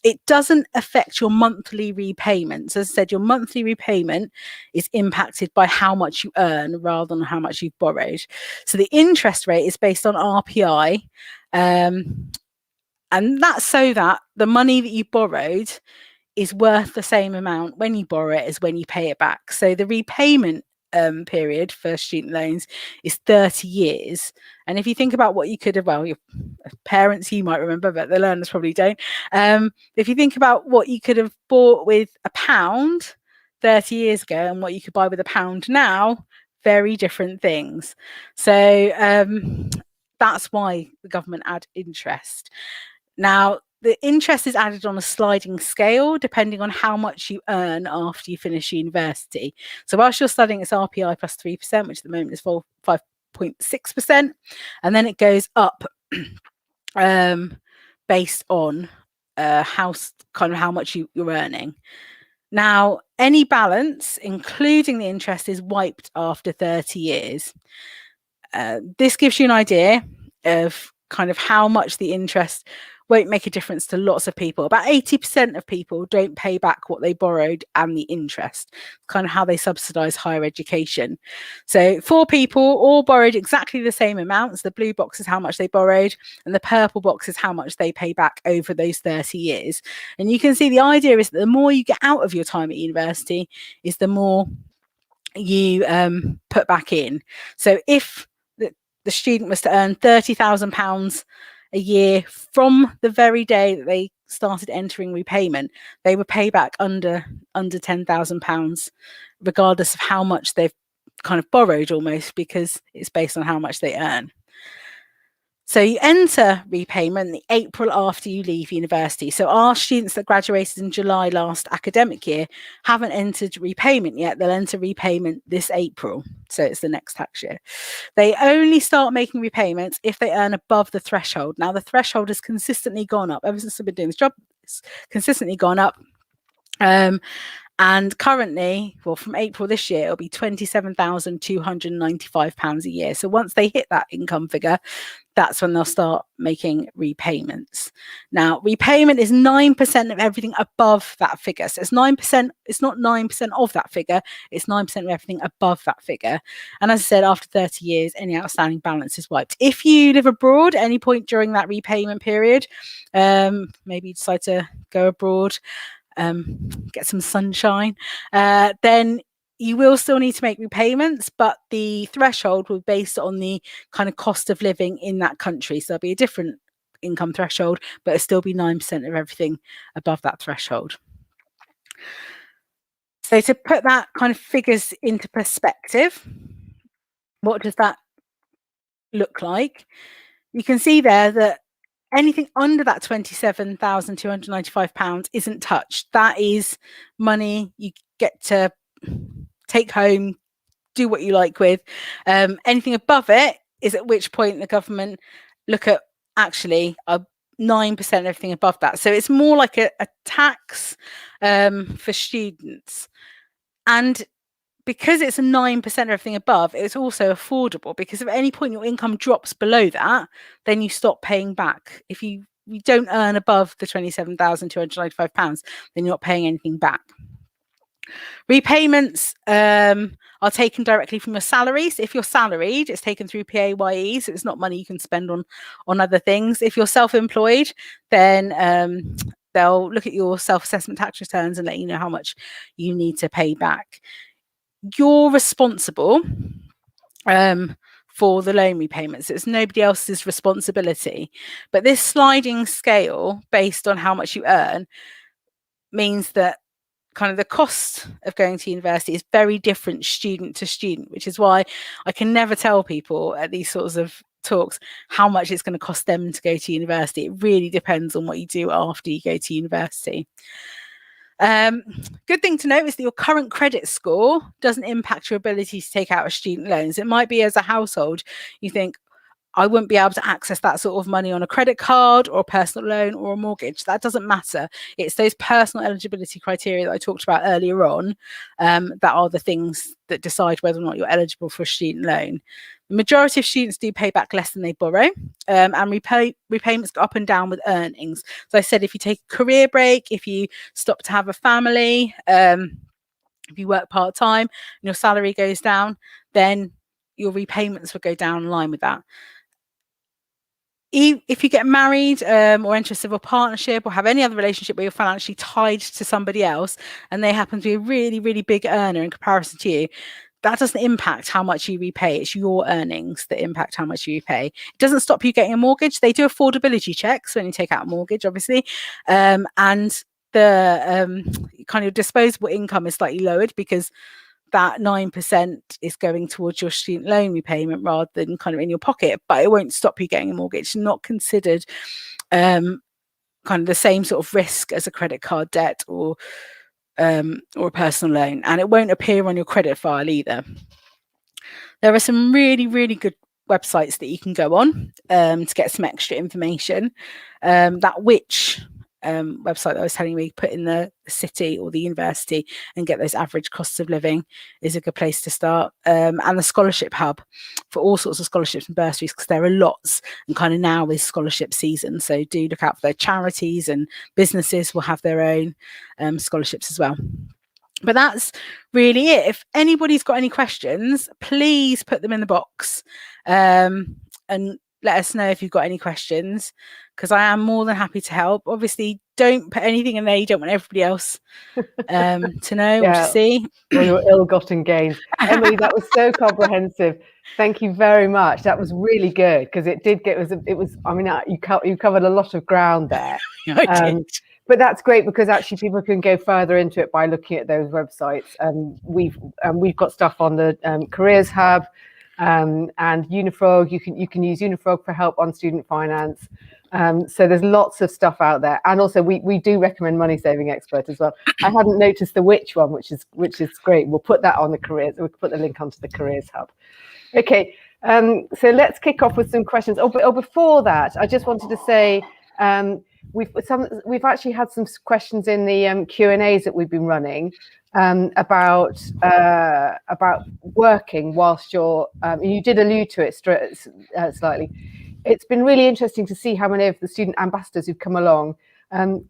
It doesn't affect your monthly repayments. As I said, your monthly repayment is impacted by how much you earn rather than how much you've borrowed. So the interest rate is based on RPI. And that's so that the money that you borrowed is worth the same amount when you borrow it as when you pay it back. So the repayment period for student loans is 30 years. And if you think about what you could have, well, your parents, you might remember, but the learners probably don't. If you think about what you could have bought with £1 30 years ago and what you could buy with £1 now, very different things. So that's why the government add interest. Now, the interest is added on a sliding scale depending on how much you earn after you finish university. So whilst you're studying, it's RPI plus 3%, which at the moment is 5.6%. And then it goes up based on how much you're earning. Now, any balance, including the interest, is wiped after 30 years. This gives you an idea of kind of how much the interest won't make a difference to lots of people. About 80% of people don't pay back what they borrowed and the interest, kind of how they subsidise higher education. So 4 people all borrowed exactly the same amounts. The blue box is how much they borrowed, and the purple box is how much they pay back over those 30 years. And you can see the idea is that the more you get out of your time at university is the more you put back in. So if the student was to earn £30,000 a year from the very day that they started entering repayment, they would pay back under £10,000, regardless of how much they've kind of borrowed, almost, because it's based on how much they earn. So you enter repayment the April after you leave university. So our students that graduated in July last academic year haven't entered repayment yet. They'll enter repayment this April. So it's the next tax year. They only start making repayments if they earn above the threshold. Now, the threshold has consistently gone up. Ever since I've been doing this job, it's consistently gone up. And currently, well, from April this year, it'll be £27,295 a year. So once they hit that income figure, that's when they'll start making repayments. Now, repayment is 9% of everything above that figure. So it's 9%, it's not 9% of that figure, it's 9% of everything above that figure. And as I said, after 30 years, any outstanding balance is wiped. If you live abroad at any point during that repayment period, maybe you decide to go abroad, get some sunshine, then you will still need to make repayments, but the threshold will be based on the kind of cost of living in that country. So there'll be a different income threshold, but it'll still be 9% of everything above that threshold. So to put that kind of figures into perspective, what does that look like? You can see there that anything under that £27,295 isn't touched. That is money you get to take home, do what you like with. Anything above it is at which point the government look at actually 9% everything above that. So it's more like a tax for students. And because it's a 9% everything above, it's also affordable, because if at any point your income drops below that, then you stop paying back. If you don't earn above the £27,295, then you're not paying anything back. Repayments are taken directly from your salaries. If you're salaried, it's taken through PAYE, so it's not money you can spend on other things. If you're self-employed, then they'll look at your self-assessment tax returns and let you know how much you need to pay back. You're responsible for the loan repayments. It's nobody else's responsibility. But this sliding scale based on how much you earn means that kind of the cost of going to university is very different student to student, which is why I can never tell people at these sorts of talks how much it's going to cost them to go to university. It really depends on what you do after you go to university. Good thing to note is that your current credit score doesn't impact your ability to take out a student loans. It might be as a household, you think, I wouldn't be able to access that sort of money on a credit card or a personal loan or a mortgage. That doesn't matter. It's those personal eligibility criteria that I talked about earlier on that are the things that decide whether or not you're eligible for a student loan. The majority of students do pay back less than they borrow, and repayments go up and down with earnings. So I said, if you take a career break, if you stop to have a family, if you work part-time and your salary goes down, then your repayments will go down in line with that. If you get married or enter a civil partnership or have any other relationship where you're financially tied to somebody else and they happen to be a really, really big earner in comparison to you, that doesn't impact how much you repay. It's your earnings that impact how much you repay. It doesn't stop you getting a mortgage. They do affordability checks when you take out a mortgage, obviously. And the kind of disposable income is slightly lowered because that 9% is going towards your student loan repayment rather than kind of in your pocket, but it won't stop you getting a mortgage. Not considered kind of the same sort of risk as a credit card debt or a personal loan, and it won't appear on your credit file either. There are some really, really good websites that you can go on to get some extra information. That Which website that I was telling you, put in the city or the university and get those average costs of living is a good place to start. And the Scholarship Hub for all sorts of scholarships and bursaries, because there are lots, and kind of now is scholarship season, so do look out for their charities, and businesses will have their own scholarships as well. But that's really it. If anybody's got any questions, please put them in the box and let us know if you've got any questions, because I am more than happy to help. Obviously, don't put anything in there you don't want everybody else to know or to see. Or your ill-gotten gains. Emily, that was so comprehensive. Thank you very much. That was really good, because it did get, it was, I mean, you covered a lot of ground there. I did. But that's great, because actually people can go further into it by looking at those websites. We've got stuff on the Careers Hub, and Unifrog. You can use Unifrog for help on student finance. So there's lots of stuff out there, and also we do recommend Money Saving Expert as well. I hadn't noticed the Which one, which is great. We'll put that on the Careers. We'll put the link onto the Careers Hub. Okay, so let's kick off with some questions. Oh, before that, I just wanted to say we've actually had some questions in the Q&As that we've been running about working whilst you're. You did allude to it slightly. It's been really interesting to see how many of the student ambassadors who've come along,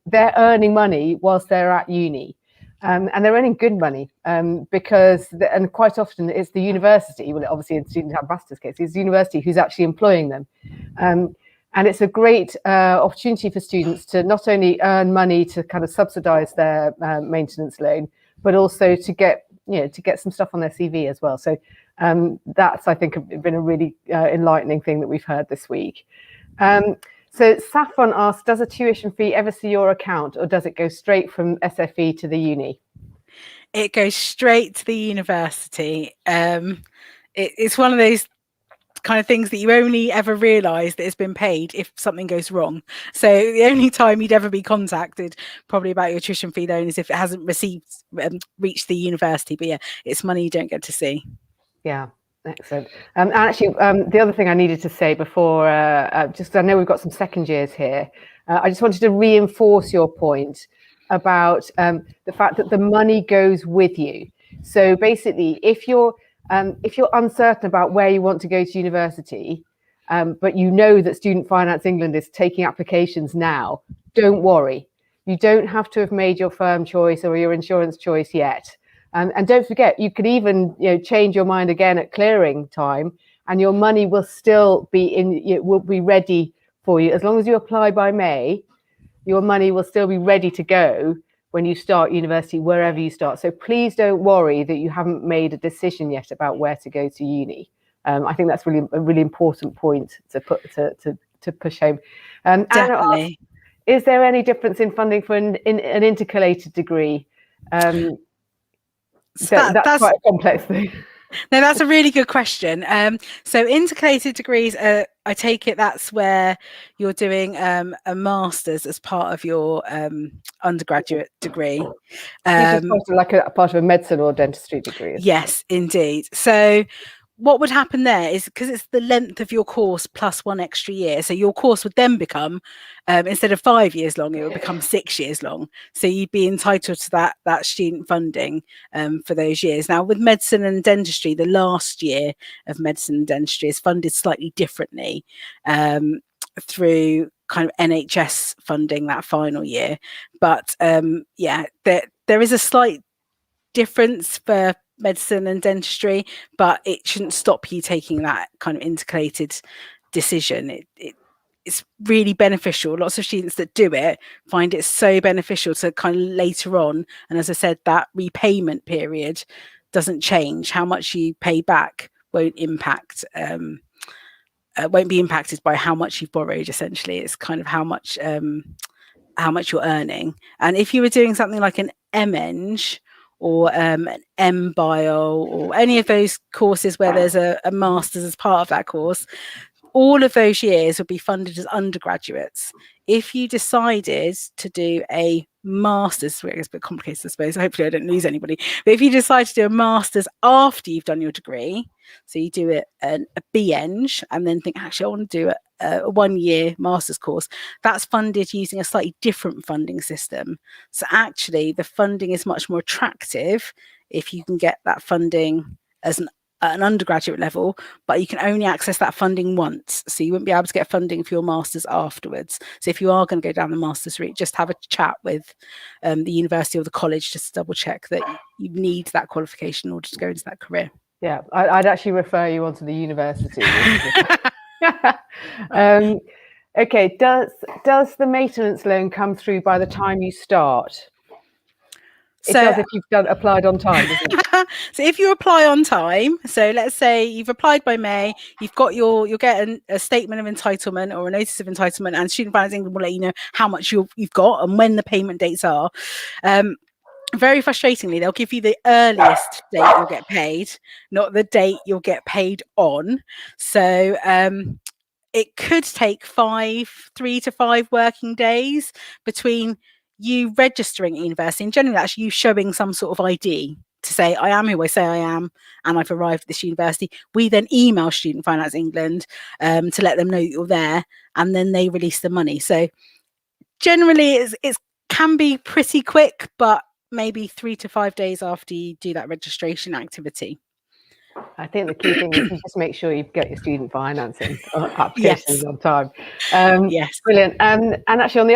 they're earning money whilst they're at uni, and they're earning good money because, and quite often it's the university, well, obviously in student ambassadors' case, it's the university who's actually employing them. And it's a great opportunity for students to not only earn money to kind of subsidise their maintenance loan, but also to get some stuff on their CV as well. So that's, I think, been a really enlightening thing that we've heard this week. So Saffron asks, does a tuition fee ever see your account, or does it go straight from SFE to the uni? It goes straight to the university. It's one of those kind of things that you only ever realise that it's been paid if something goes wrong. So the only time you'd ever be contacted probably about your tuition fee loan is if it hasn't reached the university. But yeah, it's money you don't get to see. Yeah, excellent. And actually, the other thing I needed to say before, just I know we've got some second years here, I just wanted to reinforce your point about the fact that the money goes with you. So basically, if you're uncertain about where you want to go to university, but you know that Student Finance England is taking applications now, don't worry. You don't have to have made your firm choice or your insurance choice yet. And don't forget, you could even change your mind again at clearing time, and your money will still be will be ready for you. As long as you apply by May, your money will still be ready to go when you start university, wherever you start. So please don't worry that you haven't made a decision yet about where to go to uni. I think that's really a really important point to push home. Definitely. Anna, is there any difference in funding for an intercalated degree? That's quite a complex thing. No, that's a really good question. So intercalated degrees, I take it that's where you're doing a master's as part of your undergraduate degree. Like a part of a medicine or dentistry degree. Yes, indeed. So what would happen there is, because it's the length of your course plus 1 extra year, so your course would then become, instead of 5 years long, it would become 6 years long. So you'd be entitled to that student funding for those years. Now, with medicine and dentistry, the last year of medicine and dentistry is funded slightly differently through kind of NHS funding that final year. But yeah, there is a slight difference for medicine and dentistry, but it shouldn't stop you taking that kind of intercalated decision. It's really beneficial. Lots of students that do it find it so beneficial to kind of later on, and as I said, that repayment period doesn't change. How much you pay back won't impact won't be impacted by how much you've borrowed. Essentially, it's kind of how much you're earning. And if you were doing something like an MEng or an MBio or any of those courses where there's a master's as part of that course, all of those years would be funded as undergraduates. If you decided to do a master's, it's a bit complicated, I suppose, hopefully I don't lose anybody, but if you decide to do a master's after you've done your degree, so you do it a BEng and then think, actually, I want to do a 1 year master's course, that's funded using a slightly different funding system. So actually the funding is much more attractive if you can get that funding as an undergraduate level, but you can only access that funding once. So you wouldn't be able to get funding for your master's afterwards. So if you are going to go down the master's route, just have a chat with the university or the college just to double check that you need that qualification in order to go into that career. Yeah, I'd actually refer you on to the university. Okay, does the maintenance loan come through by the time you start? It does if you've applied on time, doesn't it? So if you apply on time, so let's say you've applied by May, you'll get a statement of entitlement or a notice of entitlement, and Student Finance England will let you know how much you've got and when the payment dates are. Very frustratingly, they'll give you the earliest date you'll get paid, not the date you'll get paid on. So it could take 3 to 5 working days between you registering at university, and generally that's you showing some sort of ID to say, I am who I say I am, and I've arrived at this university. We then email Student Finance England to let them know that you're there, and then they release the money. So generally it can be pretty quick, but maybe 3 to 5 days after you do that registration activity. I think the key thing is you just make sure you get your student financing applications on time. Yes, brilliant. And actually, on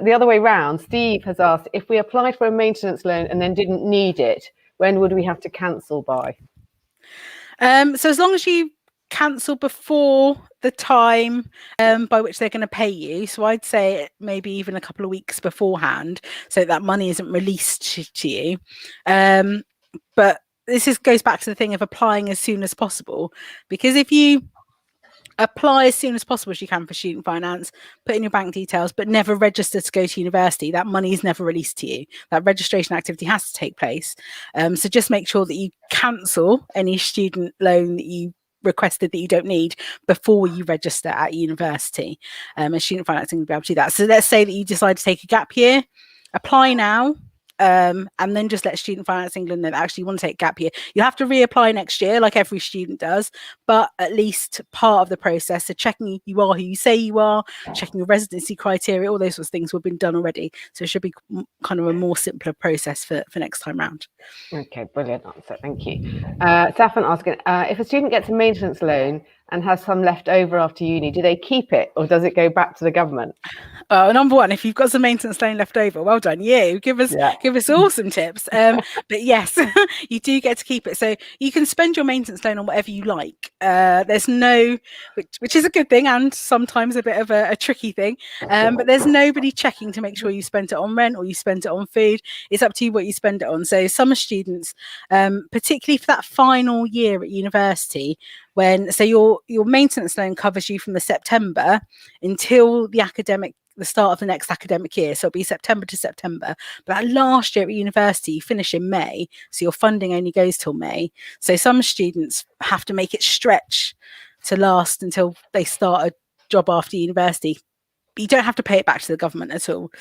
the other way round, Steve has asked, if we applied for a maintenance loan and then didn't need it, when would we have to cancel by? So as long as you cancel before the time by which they're going to pay you, so I'd say maybe even a couple of weeks beforehand, so that money isn't released to you. But this goes back to the thing of applying as soon as possible, because if you apply as soon as possible as you can for student finance, put in your bank details, but never register to go to university, that money is never released to you. That registration activity has to take place. So just make sure that you cancel any student loan that you requested that you don't need before you register at university. And Student Financing will be able to do that. So let's say that you decide to take a gap year, apply now, and then just let Student Finance England know that actually you want to take a gap year. You have to reapply next year, like every student does, but at least part of the process, so checking you are who you say you are, checking your residency criteria, all those sorts of things will have been done already. So it should be kind of a more simpler process for next time round. Okay, brilliant answer, thank you. Saffron asking, if a student gets a maintenance loan and has some left over after uni, do they keep it or does it go back to the government? Number one, if you've got some maintenance loan left over, well done you. Give us all some tips. But yes, you do get to keep it. So you can spend your maintenance loan on whatever you like. There's no, which is a good thing and sometimes a bit of a tricky thing. But there's nobody checking to make sure you spent it on rent or you spent it on food. It's up to you what you spend it on. So summer students, particularly for that final year at university, so your maintenance loan covers you from the September until the start of the next academic year. So it'll be September to September. But that last year at university, you finish in May. So your funding only goes till May. So some students have to make it stretch to last until they start a job after university. But you don't have to pay it back to the government at all.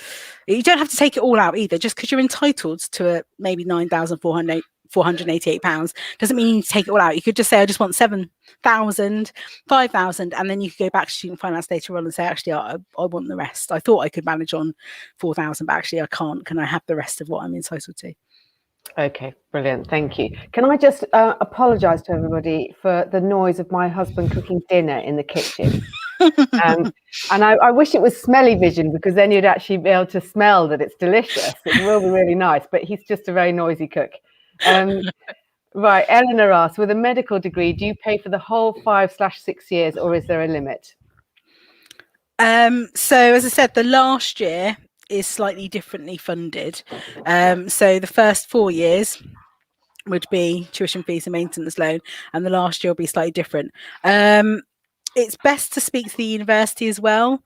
You don't have to take it all out either. Just because you're entitled to maybe £9,488 doesn't mean you need to take it all out. You could just say, I just want 7,000, 5,000, and then you could go back to Student Finance later on and say, actually, I want the rest. I thought I could manage on 4,000, but actually I can't. Can I have the rest of what I'm entitled to? Okay, brilliant, thank you. Can I just apologise to everybody for the noise of my husband cooking dinner in the kitchen? And I wish it was smelly vision, because then you'd actually be able to smell that it's delicious. It will be really nice, but he's just a very noisy cook. Right, Eleanor asks, with a medical degree, do you pay for the whole 5/6 years or is there a limit? So as I said, the last year is slightly differently funded. So the first 4 years would be tuition fees and maintenance loan, and the last year will be slightly different. It's best to speak to the university as well,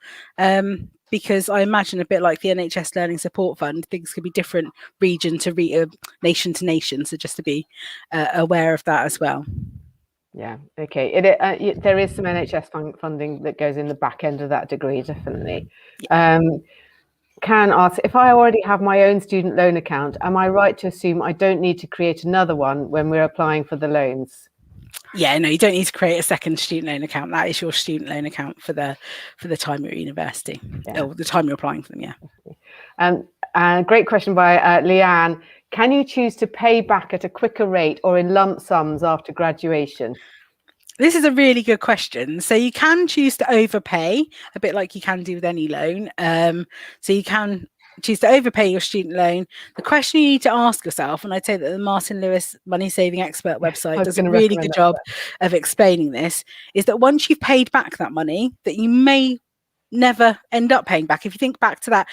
because I imagine a bit like the NHS Learning Support Fund, things could be different region to nation to nation. So just to be aware of that as well. Yeah, okay. There is some NHS funding that goes in the back end of that degree, definitely. Yeah. Can ask, if I already have my own student loan account, am I right to assume I don't need to create another one when we're applying for the loans? Yeah, no, you don't need to create a second student loan account. That is your student loan account for the time you're at university, or the time you're applying for them. Yeah. Great question by Leanne. Can you choose to pay back at a quicker rate or in lump sums after graduation? This is a really good question. So you can choose to overpay, a bit like you can do with any loan. So you can choose to overpay your student loan. The question you need to ask yourself, and I'd say that the Martin Lewis Money Saving Expert website does a really good job of explaining this, is that once you've paid back that money that you may never end up paying back. If you think back to that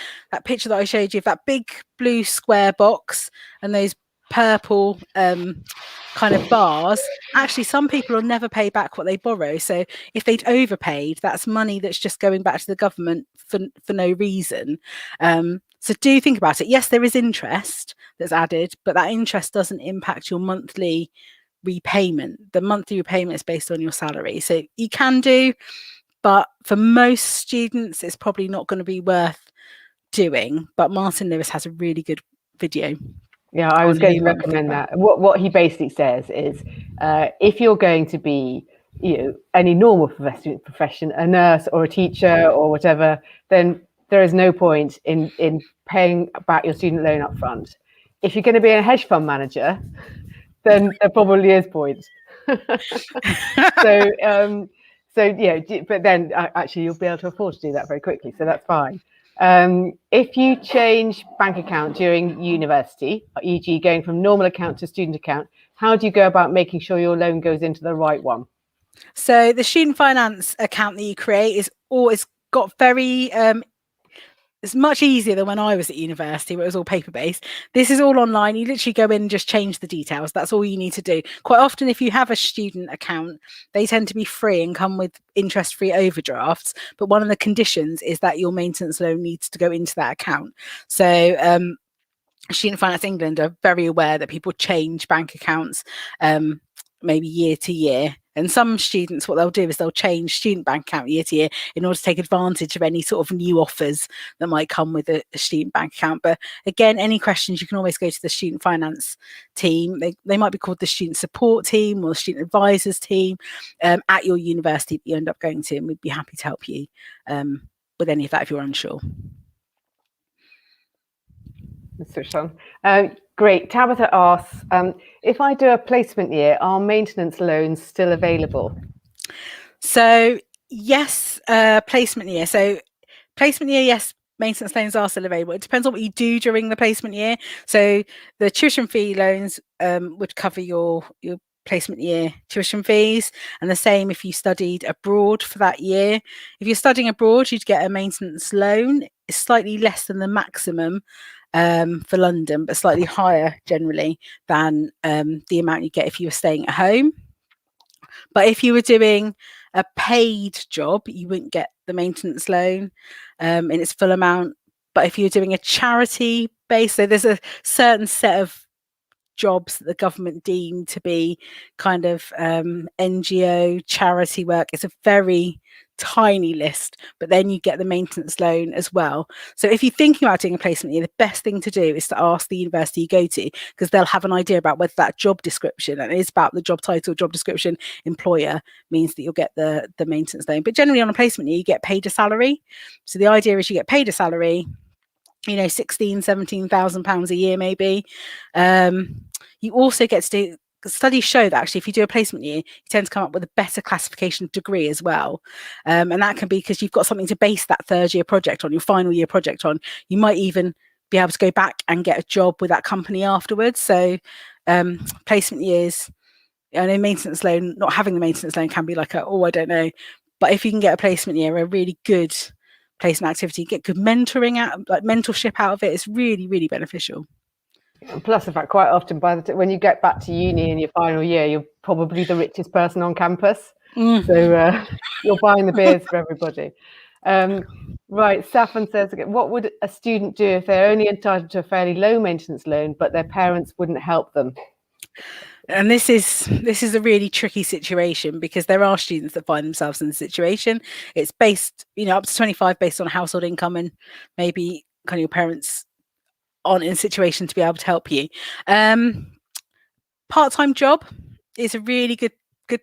picture that I showed you of that big blue square box and those purple kind of bars, actually some people will never pay back what they borrow. So if they'd overpaid, that's money that's just going back to the government for no reason. So do think about it. Yes, there is interest that's added, but that interest doesn't impact your monthly repayment. The monthly repayment is based on your salary. So you can do, but for most students, it's probably not going to be worth doing. But Martin Lewis has a really good video. Yeah, I was going to recommend that. What he basically says is, if you're going to be, any normal profession, a nurse or a teacher or whatever, then there is no point in paying back your student loan up front. If you're going to be a hedge fund manager, then there probably is point. But then actually you'll be able to afford to do that very quickly, so that's fine. If you change bank account during university, e.g. going from normal account to student account, how do you go about making sure your loan goes into the right one? So the student finance account that you create is always got very it's much easier than when I was at university where it was all paper-based. This is all online. You literally go in and just change the details. That's all you need to do. Quite often, if you have a student account, they tend to be free and come with interest-free overdrafts. But one of the conditions is that your maintenance loan needs to go into that account. So Student Finance England are very aware that people change bank accounts maybe year to year. And some students, what they'll do is they'll change student bank account year to year in order to take advantage of any sort of new offers that might come with a student bank account. But again, any questions, you can always go to the student finance team. They might be called the student support team or the student advisors team at your university that you end up going to, and we'd be happy to help you with any of that if you're unsure. Switch on. Great. Tabitha asks, if I do a placement year, are maintenance loans still available? So yes, placement year. So placement year, yes, maintenance loans are still available. It depends on what you do during the placement year. So the tuition fee loans would cover your placement year tuition fees, and the same if you studied abroad for that year. If you're studying abroad, you'd get a maintenance loan. It's slightly less than the maximum for London, but slightly higher generally than the amount you get if you were staying at home. But if you were doing a paid job, you wouldn't get the maintenance loan in its full amount. But if you're doing a charity base, so there's a certain set of jobs that the government deem to be kind of NGO charity work. It's a very tiny list, but then you get the maintenance loan as well. So if you're thinking about doing a placement year, the best thing to do is to ask the university you go to, because they'll have an idea about whether that job description, and it is about the job title, job description, employer, means that you'll get the maintenance loan. But generally on a placement year, you get paid a salary. So the idea is you get paid a salary, you know, 16, 17,000 pounds a year maybe. You also get to do, studies show that actually if you do a placement year, you tend to come up with a better classification degree as well. And that can be because you've got something to base that third year project on, your final year project on. You might even be able to go back and get a job with that company afterwards. So placement years, I know maintenance loan, not having the maintenance loan can be like I don't know. But if you can get a placement year, a really good placement activity, get good mentoring out, like mentorship out of it, is really, really beneficial. Plus, in fact, quite often when you get back to uni in your final year, you're probably the richest person on campus. So you're buying the beers for everybody. Right, Safan says, what would a student do if they're only entitled to a fairly low maintenance loan, but their parents wouldn't help them? And this is a really tricky situation, because there are students that find themselves in the situation. It's based, you know, up to 25 based on household income, and maybe kind of your parents aren't in a situation to be able to help you. Part-time job is a really good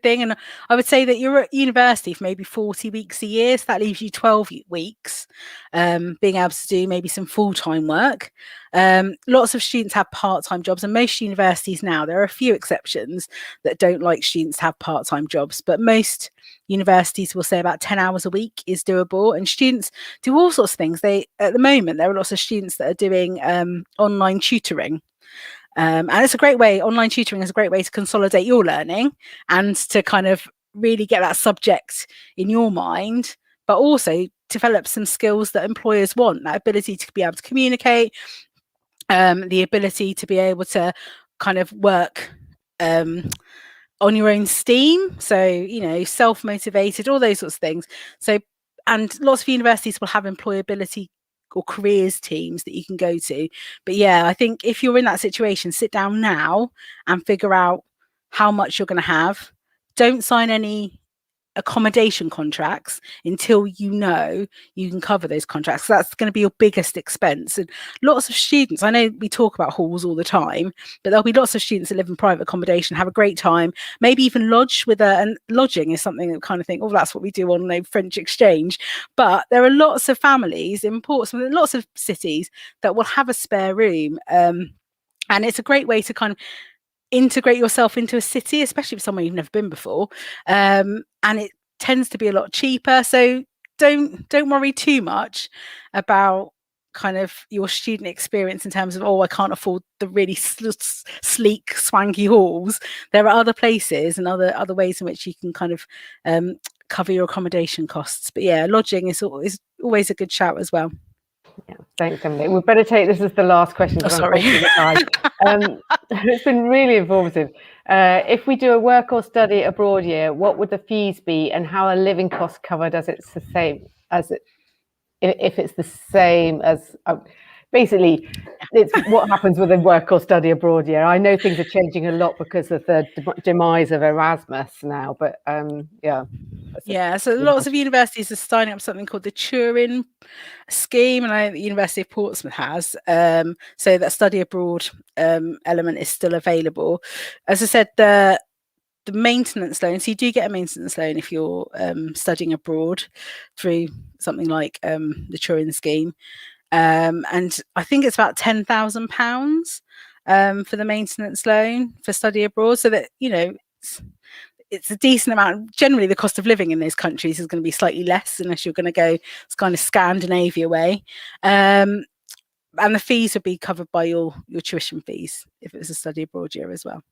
thing, and I would say that you're at university for maybe 40 weeks a year, so that leaves you 12 weeks being able to do maybe some full-time work. Lots of students have part-time jobs, and most universities now, there are a few exceptions that don't like students to have part-time jobs, but most universities will say about 10 hours a week is doable, and students do all sorts of things. At the moment, there are lots of students that are doing online tutoring. And it's a great way, online tutoring is a great way to consolidate your learning and to kind of really get that subject in your mind, but also develop some skills that employers want, that ability to be able to communicate, the ability to be able to kind of work on your own steam. So, you know, self-motivated, all those sorts of things. So, and lots of universities will have employability or careers teams that you can go to. But yeah, I think if you're in that situation, sit down now and figure out how much you're going to have. Don't sign any accommodation contracts until you know you can cover those contracts. So that's going to be your biggest expense. And lots of students, I know we talk about halls all the time, but there'll be lots of students that live in private accommodation, have a great time, maybe even lodge with and lodging is something that kind of think, oh, that's what we do on a French exchange. But there are lots of families in Portsmouth, lots of cities that will have a spare room. And it's a great way to kind of integrate yourself into a city, especially if somewhere you've never been before, and it tends to be a lot cheaper. So don't worry too much about kind of your student experience in terms of, oh, I can't afford the really sleek, swanky halls. There are other places and other ways in which you can kind of cover your accommodation costs. But yeah, lodging is always a good shout as well. Yeah, thanks, Emily. We better take this as the last question. Oh, sorry. It's been really informative. If we do a work or study abroad year, what would the fees be, and how are living costs covered if it's the same as basically it's what happens with a work or study abroad year. I know things are changing a lot because of the demise of Erasmus now, but yeah. Yeah, so lots of universities are signing up something called the Turing scheme, and I know the University of Portsmouth has. So that study abroad element is still available. As I said, the maintenance loan, so you do get a maintenance loan if you're studying abroad through something like the Turing scheme. And I think it's about £10,000 for the maintenance loan for study abroad, so that, you know, it's a decent amount. Generally, the cost of living in those countries is going to be slightly less unless you're going to go kind of Scandinavia way. And the fees would be covered by your tuition fees if it was a study abroad year as well.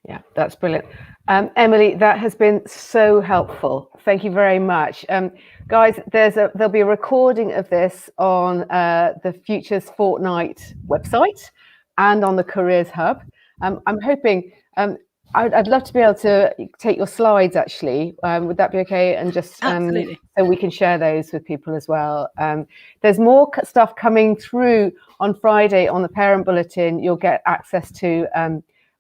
Yeah, that's brilliant. Emily, that has been so helpful. Thank you very much. Guys, there'll be a recording of this on the Futures Fortnight website and on the Careers Hub. I'm hoping, I'd love to be able to take your slides, actually. Would that be okay? And just so we can share those with people as well. There's more stuff coming through on Friday on the Parent Bulletin. You'll get access to,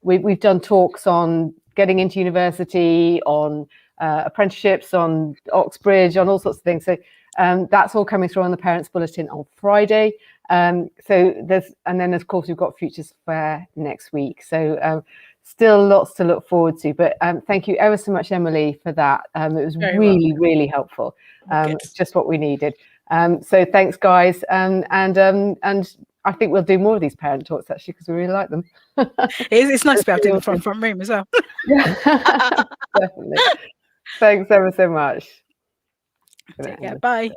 we've done talks on getting into university, on apprenticeships, on Oxbridge, on all sorts of things. So that's all coming through on the Parents Bulletin on Friday. And then of course we've got Futures Fair next week. So still lots to look forward to, but thank you ever so much, Emily, for that. It was really helpful. Just what we needed. So thanks, guys, and I think we'll do more of these parent talks, actually, because we really like them. It's nice to be able to do the front room as well. Definitely. Thanks ever so much. Take care. Bye.